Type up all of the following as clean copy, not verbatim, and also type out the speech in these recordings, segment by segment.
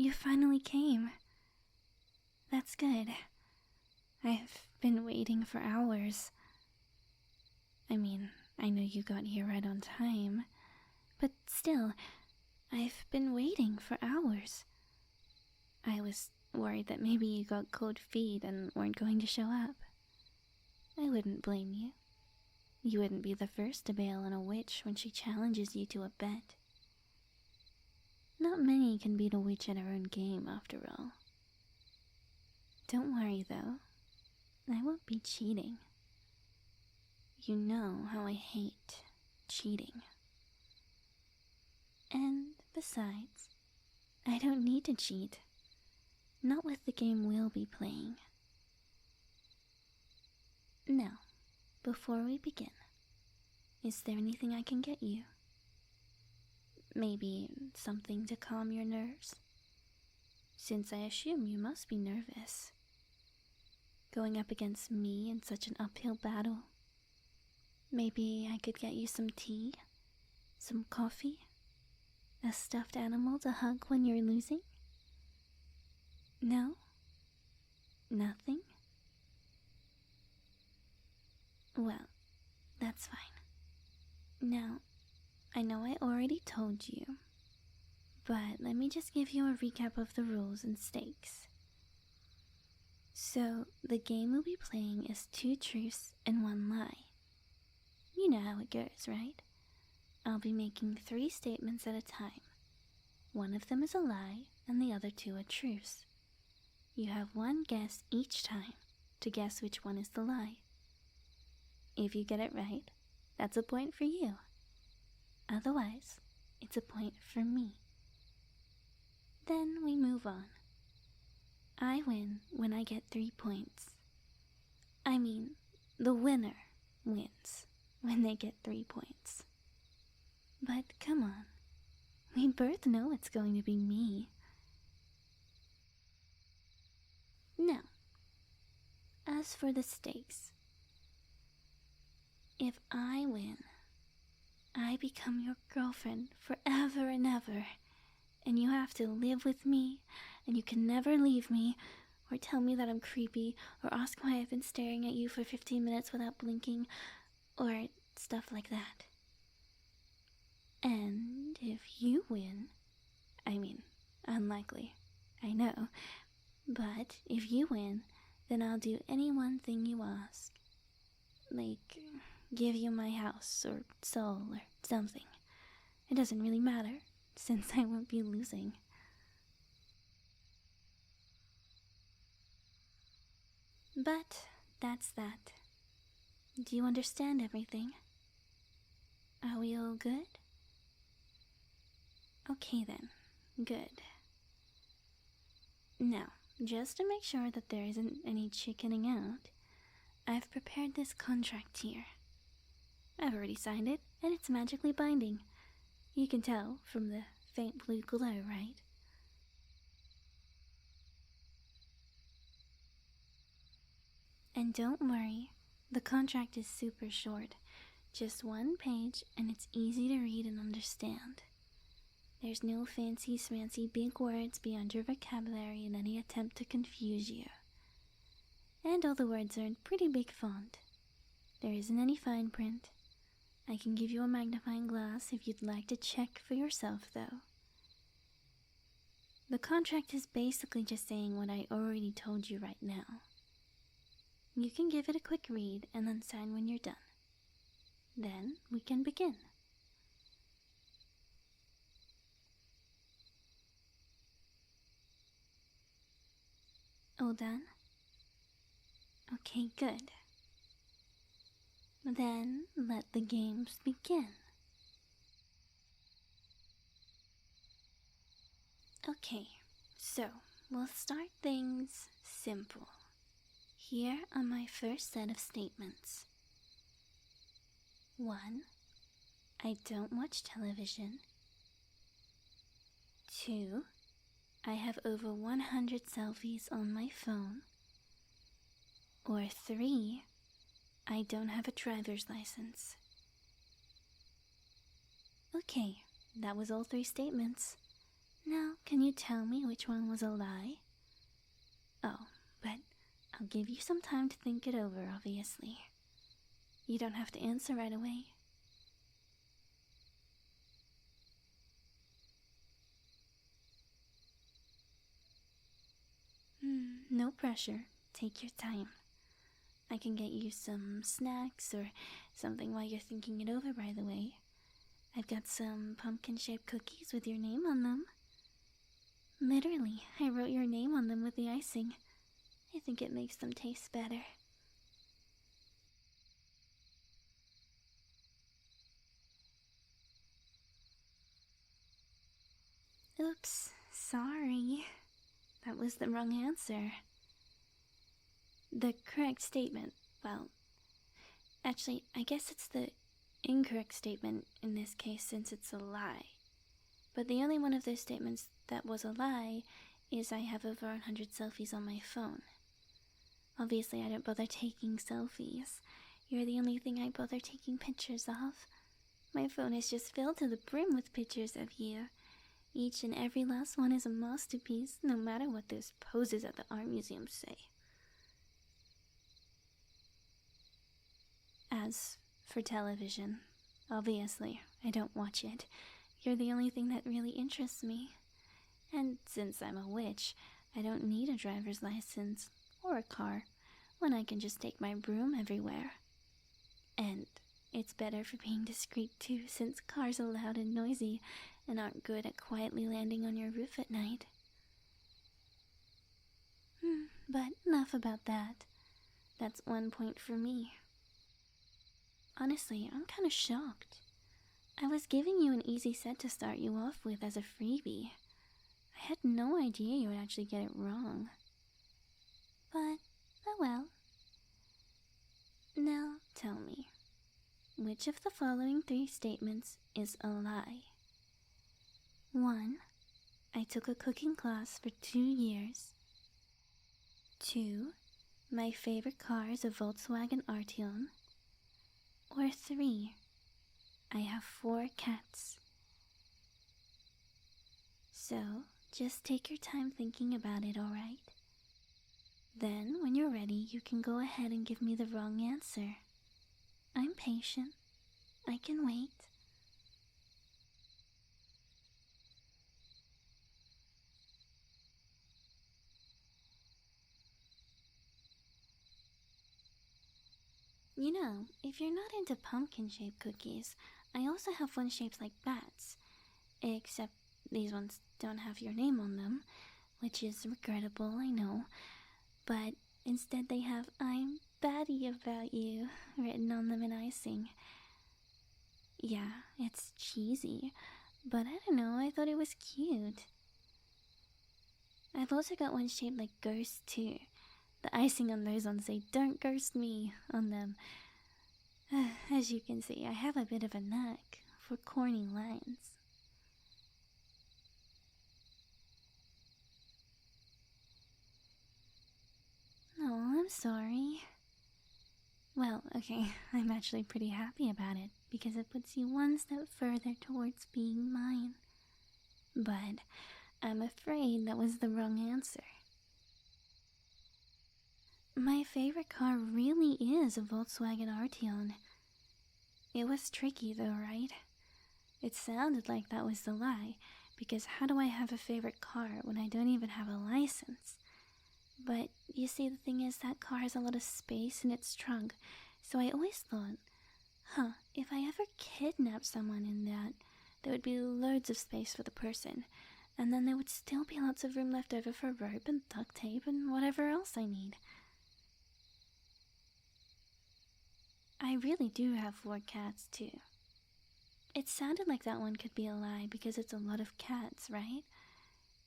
you finally came. That's good. I've been waiting for hours. I mean, I know you got here right on time, but still, I've been waiting for hours. I was worried that maybe you got cold feet and weren't going to show up. I wouldn't blame you. You wouldn't be the first to bail on a witch when she challenges you to a bet. Not many can beat a witch at her own game, after all. Don't worry, though. I won't be cheating. You know how I hate cheating. And besides, I don't need to cheat. Not with the game we'll be playing. Now, before we begin, is there anything I can get you? Maybe something to calm your nerves? Since I assume you must be nervous. Going up against me in such an uphill battle. Maybe I could get you some tea? Some coffee? A stuffed animal to hug when you're losing? No? Nothing? Well, that's fine. Now, I know I already told you, but let me just give you a recap of the rules and stakes. So, the game we'll be playing is 2 truths and 1 lie. You know how it goes, right? I'll be making 3 statements at a time. One of them is a lie, and the other 2 are truths. You have 1 guess each time to guess which one is the lie. If you get it right, that's a point for you. Otherwise, it's a point for me. Then we move on. I win when I get 3 points. I mean, the winner wins when they get 3 points. But come on, we both know it's going to be me. Now, as for the stakes, if I win, I become your girlfriend forever and ever, and you have to live with me, and you can never leave me, or tell me that I'm creepy, or ask why I've been staring at you for 15 minutes without blinking, or stuff like that. And if you win, I mean, unlikely, I know, but if you win, then I'll do any one thing you ask. Like, give you my house, or soul, or something. It doesn't really matter, since I won't be losing. But that's that. Do you understand everything? Are we all good? Okay then, good. Now, just to make sure that there isn't any chickening out, I've prepared this contract here. I've already signed it, and it's magically binding. You can tell from the faint blue glow, right? And don't worry, the contract is super short. Just 1 page, and it's easy to read and understand. There's no fancy big words beyond your vocabulary in any attempt to confuse you. And all the words are in pretty big font. There isn't any fine print. I can give you a magnifying glass if you'd like to check for yourself, though. The contract is basically just saying what I already told you right now. You can give it a quick read and then sign when you're done. Then we can begin. All done? Okay, good. Then let the games begin. Okay, so we'll start things simple. Here are my first set of statements. 1. I don't watch television. 2. I have over 100 selfies on my phone. Or 3. I don't have a driver's license. Okay, that was all 3 statements. Now, can you tell me which one was a lie? Oh, but I'll give you some time to think it over, obviously. You don't have to answer right away. No pressure. Take your time. I can get you some snacks or something while you're thinking it over, by the way. I've got some pumpkin-shaped cookies with your name on them. Literally, I wrote your name on them with the icing. I think it makes them taste better. Oops, sorry. That was the wrong answer. The correct statement, well, actually, I guess it's the incorrect statement in this case since it's a lie. But the only one of those statements that was a lie is I have over 100 selfies on my phone. Obviously, I don't bother taking selfies. You're the only thing I bother taking pictures of. My phone is just filled to the brim with pictures of you. Each and every last one is a masterpiece, no matter what those poses at the art museum say. As for television, obviously, I don't watch it. You're the only thing that really interests me. And since I'm a witch, I don't need a driver's license or a car when I can just take my broom everywhere. And it's better for being discreet too, since cars are loud and noisy and aren't good at quietly landing on your roof at night. But enough about that. That's 1 point for me. Honestly, I'm kinda shocked. I was giving you an easy set to start you off with as a freebie. I had no idea you would actually get it wrong. But, oh well. Now, tell me, which of the following 3 statements is a lie? 1. I took a cooking class for 2 years. 2. My favorite car is a Volkswagen Arteon. Or 3. I have 4 cats. So, just take your time thinking about it, alright? Then, when you're ready, you can go ahead and give me the wrong answer. I'm patient. I can wait. You know, if you're not into pumpkin-shaped cookies, I also have one shaped like bats. Except these ones don't have your name on them, which is regrettable, I know. But instead they have "I'm batty about you" written on them in icing. Yeah, it's cheesy, but I don't know, I thought it was cute. I've also got one shaped like ghosts too. The icing on those ones say "Don't ghost me" on them. As you can see, I have a bit of a knack for corny lines. Oh, I'm sorry. Well, okay, I'm actually pretty happy about it because it puts you one step further towards being mine. But I'm afraid that was the wrong answer. My favorite car really is a Volkswagen Arteon. It was tricky though, right? It sounded like that was the lie, because how do I have a favorite car when I don't even have a license? But you see, the thing is that car has a lot of space in its trunk, so I always thought, if I ever kidnapped someone in that, there would be loads of space for the person, and then there would still be lots of room left over for rope and duct tape and whatever else I need. I really do have 4 cats too. It sounded like that one could be a lie because it's a lot of cats, right?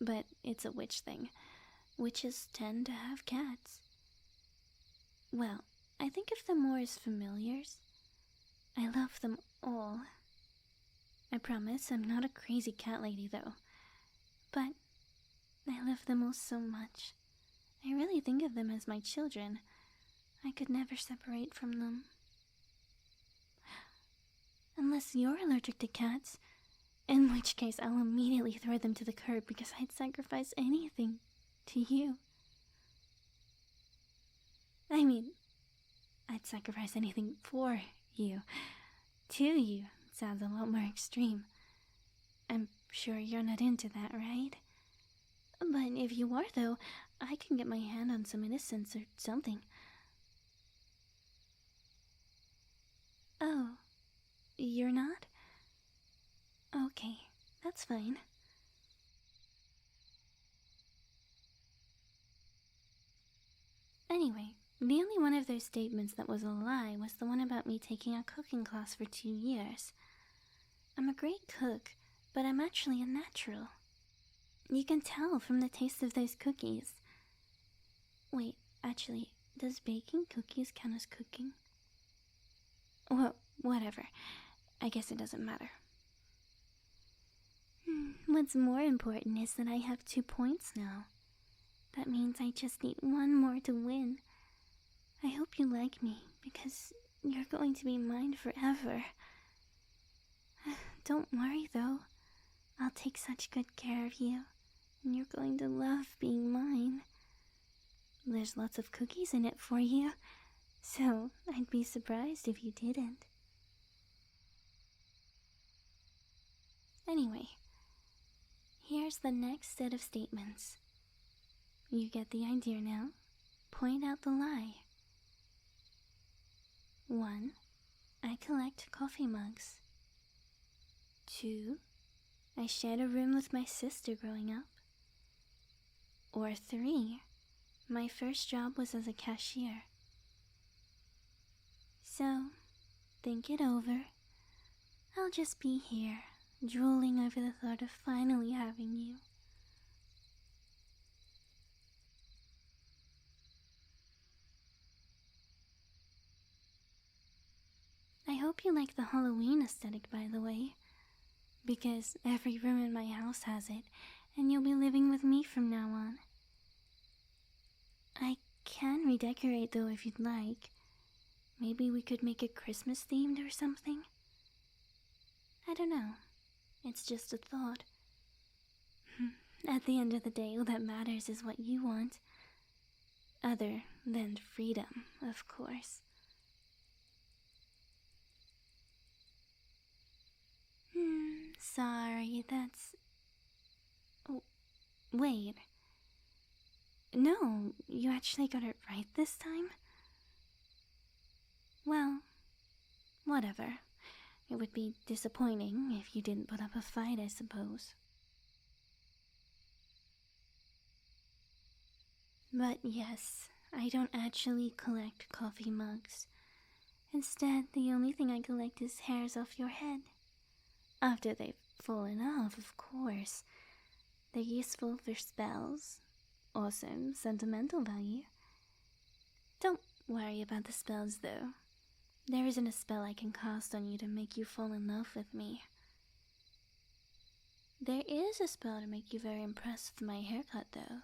But it's a witch thing. Witches tend to have cats. Well, I think of them more as familiars. I love them all. I promise I'm not a crazy cat lady though. But I love them all so much. I really think of them as my children. I could never separate from them. Unless you're allergic to cats, In which case, I'll immediately throw them to the curb because I'd sacrifice anything to you. I mean, I'd sacrifice anything for you. To you sounds a lot more extreme. I'm sure you're not into that, right? But if you are, though, I can get my hand on some innocence or something. Oh, you're not? Okay, that's fine. Anyway, the only one of those statements that was a lie was the one about me taking a cooking class for 2 years. I'm a great cook, but I'm actually a natural. You can tell from the taste of those cookies. Wait, actually, does baking cookies count as cooking? Well, whatever. I guess it doesn't matter. What's more important is that I have 2 points now. That means I just need 1 more to win. I hope you like me, because you're going to be mine forever. Don't worry, though. I'll take such good care of you, and you're going to love being mine. There's lots of cookies in it for you, so I'd be surprised if you didn't. Anyway, here's the next set of statements. You get the idea now. Point out the lie. 1. I collect coffee mugs. 2. I shared a room with my sister growing up. Or 3. My first job was as a cashier. So, think it over. I'll just be here, drooling over the thought of finally having you. I hope you like the Halloween aesthetic, by the way, because every room in my house has it, and you'll be living with me from now on. I can redecorate though if you'd like. Maybe we could make it Christmas themed or something? I don't know. It's just a thought. At the end of the day, all that matters is what you want. Other than freedom, of course. Sorry, that's... Oh, wait. No, you actually got it right this time? Well, whatever. It would be disappointing if you didn't put up a fight, I suppose. But yes, I don't actually collect coffee mugs. Instead, the only thing I collect is hairs off your head. After they've fallen off, of course. They're useful for spells. Also, sentimental value. Don't worry about the spells, though. There isn't a spell I can cast on you to make you fall in love with me. There is a spell to make you very impressed with my haircut, though.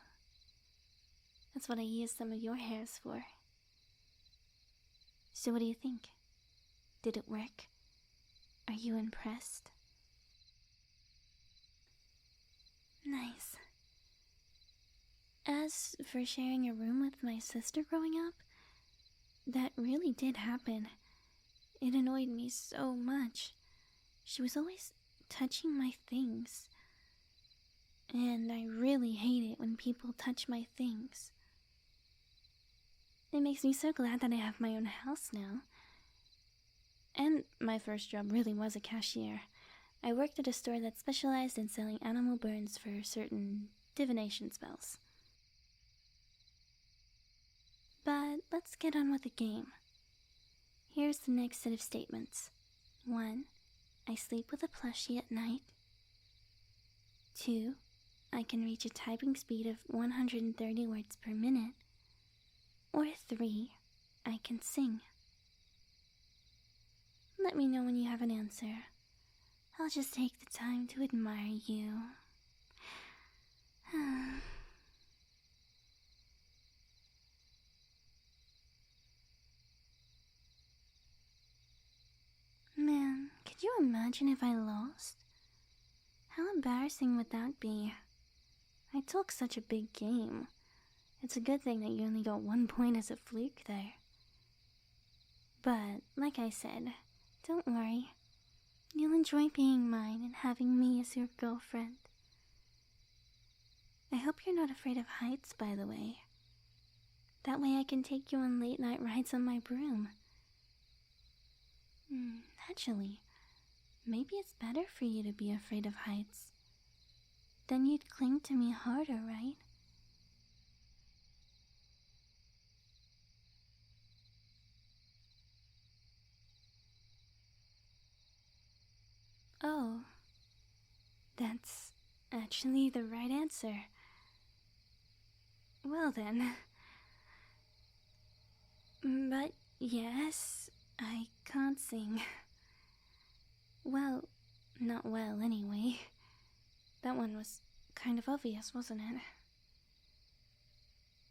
That's what I used some of your hairs for. So what do you think? Did it work? Are you impressed? Nice. As for sharing a room with my sister growing up, that really did happen. It annoyed me so much. She was always touching my things. And I really hate it when people touch my things. It makes me so glad that I have my own house now. And my first job really was a cashier. I worked at a store that specialized in selling animal burns for certain divination spells. But let's get on with the game. Here's the next set of statements. 1. I sleep with a plushie at night. 2. I can reach a typing speed of 130 words per minute. Or 3. I can sing. Let me know when you have an answer. I'll just take the time to admire you. Man, could you imagine if I lost? How embarrassing would that be? I took such a big game. It's a good thing that you only got 1 point as a fluke there. But, like I said, don't worry. You'll enjoy being mine and having me as your girlfriend. I hope you're not afraid of heights, by the way. That way I can take you on late night rides on my broom. Actually, maybe it's better for you to be afraid of heights. Then you'd cling to me harder, right? Oh, that's actually the right answer. Well then. But yes, I can't sing. Well, not well anyway. That one was kind of obvious, wasn't it?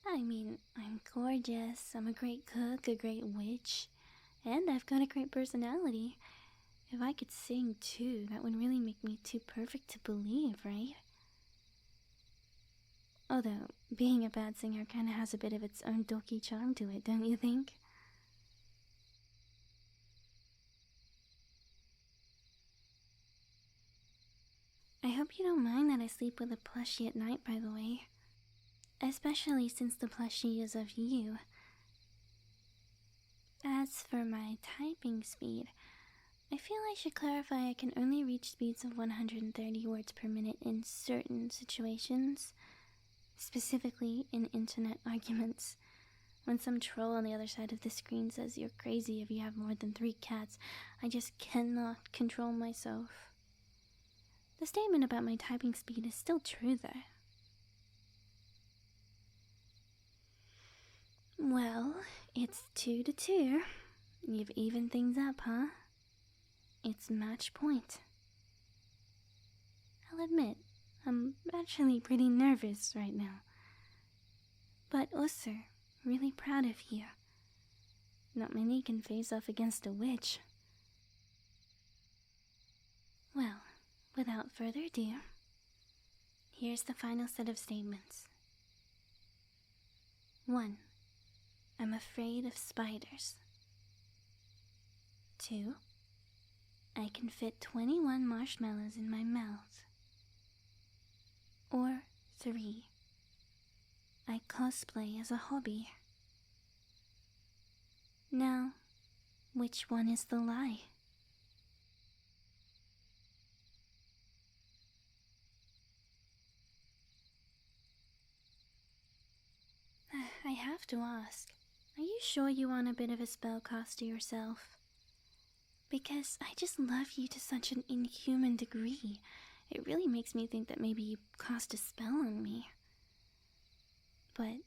I mean, I'm gorgeous, I'm a great cook, a great witch, and I've got a great personality. If I could sing too, that would really make me too perfect to believe, right? Although, being a bad singer kinda has a bit of its own dorky charm to it, don't you think? I hope you don't mind that I sleep with a plushie at night, by the way. Especially since the plushie is of you. As for my typing speed, I feel I should clarify I can only reach speeds of 130 words per minute in certain situations. Specifically in internet arguments. When some troll on the other side of the screen says you're crazy if you have more than 3 cats, I just cannot control myself. The statement about my typing speed is still true though. Well, it's 2-2. You've evened things up, huh? It's match point. I'll admit, I'm actually pretty nervous right now. But also, really proud of you. Not many can face off against a witch. Well, without further ado, here's the final set of statements. 1. I'm afraid of spiders. 2. I can fit 21 marshmallows in my mouth. Or 3. I cosplay as a hobby. Now, which one is the lie? I have to ask, are you sure you want a bit of a spellcaster yourself? Because I just love you to such an inhuman degree. It really makes me think that maybe you cast a spell on me. But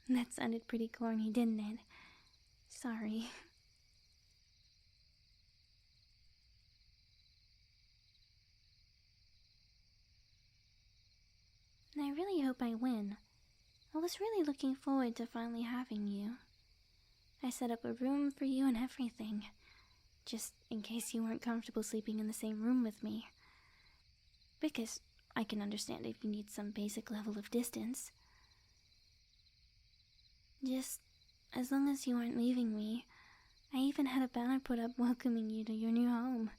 that sounded pretty corny, didn't it? Sorry. I really hope I win. I was really looking forward to finally having you. I set up a room for you and everything, just in case you weren't comfortable sleeping in the same room with me. Because I can understand if you need some basic level of distance. Just as long as you aren't leaving me. I even had a banner put up welcoming you to your new home.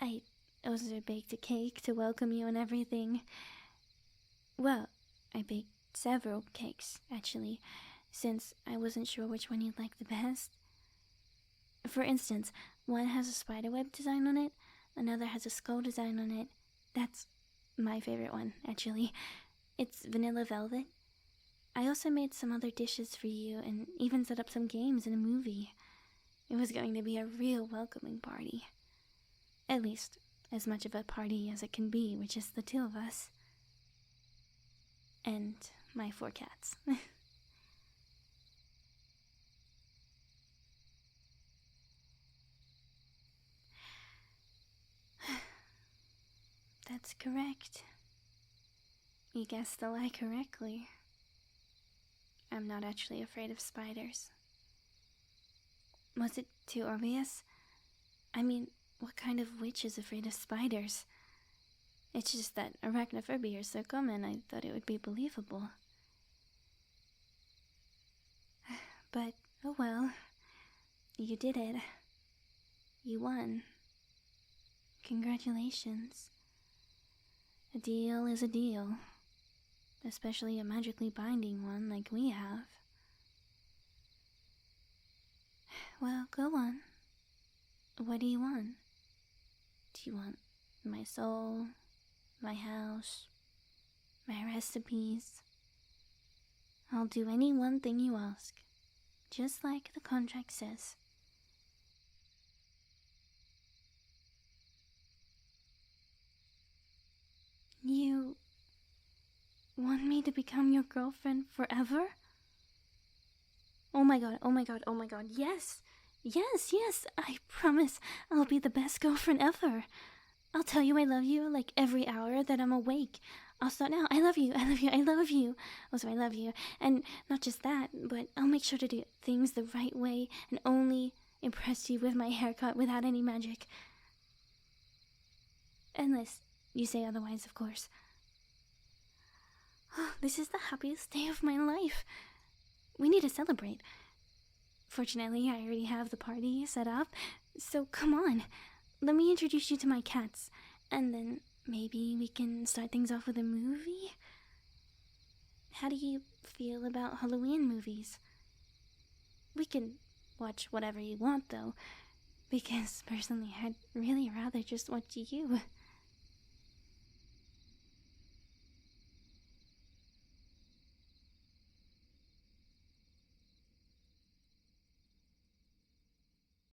I also baked a cake to welcome you and everything. Well, I baked several cakes, actually, since I wasn't sure which one you'd like the best. For instance, one has a spiderweb design on it, another has a skull design on it. That's my favorite one, actually. It's vanilla velvet. I also made some other dishes for you and even set up some games and a movie. It was going to be a real welcoming party. At least, as much of a party as it can be with just the 2 of us. And my 4 cats. That's correct. You guessed the lie correctly. I'm not actually afraid of spiders. Was it too obvious? I mean, what kind of witch is afraid of spiders? It's just that arachnophobia is so common, I thought it would be believable. But, oh well. You did it. You won. Congratulations. A deal is a deal. Especially a magically binding one like we have. Well, go on. What do you want? Do you want my soul? My house? My recipes? I'll do any one thing you ask. Just like the contract says. You want me to become your girlfriend forever? Oh my god, oh my god, oh my god, yes! Yes, yes, I promise I'll be the best girlfriend ever. I'll tell you I love you like every hour that I'm awake. I'll start now. I love you, I love you, I love you. Also, I love you. And not just that, but I'll make sure to do things the right way and only impress you with my haircut without any magic. Unless you say otherwise, of course. This is the happiest day of my life. We need to celebrate. Fortunately, I already have the party set up, so come on. Let me introduce you to my cats, and then maybe we can start things off with a movie? How do you feel about Halloween movies? We can watch whatever you want, though, because personally I'd really rather just watch you.